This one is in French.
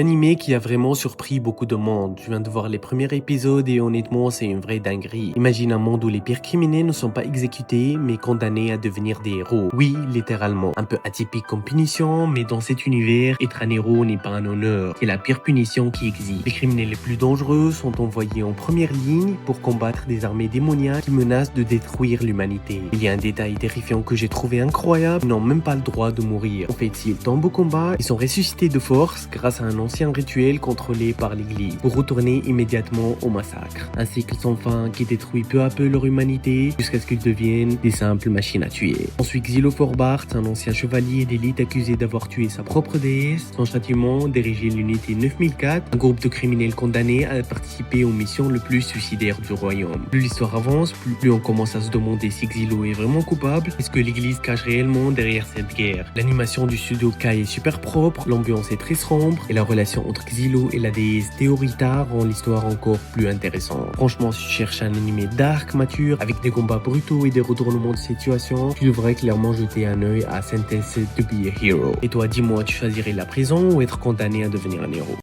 Animé qui a vraiment surpris beaucoup de monde. Je viens de voir les premiers épisodes et honnêtement, c'est une vraie dinguerie. Imagine un monde où les pires criminels ne sont pas exécutés, mais condamnés à devenir des héros. Oui, littéralement. Un peu atypique comme punition, mais dans cet univers, être un héros n'est pas un honneur. C'est la pire punition qui existe. Les criminels les plus dangereux sont envoyés en première ligne pour combattre des armées démoniaques qui menacent de détruire l'humanité. Il y a un détail terrifiant que j'ai trouvé incroyable. Ils n'ont même pas le droit de mourir. En fait, s'ils tombent au combat, ils sont ressuscités de force grâce à un ancien rituel contrôlé par l'église pour retourner immédiatement au massacre. Un cycle sans fin qui détruit peu à peu leur humanité jusqu'à ce qu'ils deviennent des simples machines à tuer. Ensuite, Xilo Forbart, un ancien chevalier d'élite accusé d'avoir tué sa propre déesse. Son châtiment, diriger l'unité 9004, un groupe de criminels condamnés à participer aux missions les plus suicidaires du royaume. Plus l'histoire avance, plus on commence à se demander si Xilo est vraiment coupable. Est-ce que l'église cache réellement derrière cette guerre? L'animation du studio Kai est super propre, l'ambiance est très sombre et la relation entre Xilo et la déesse Théorita rend l'histoire encore plus intéressante. Franchement, si tu cherches un animé dark, mature, avec des combats brutaux et des retournements de situation, tu devrais clairement jeter un œil à Sentenced to be a Hero. Et toi, dis-moi, tu choisirais la prison ou être condamné à devenir un héros?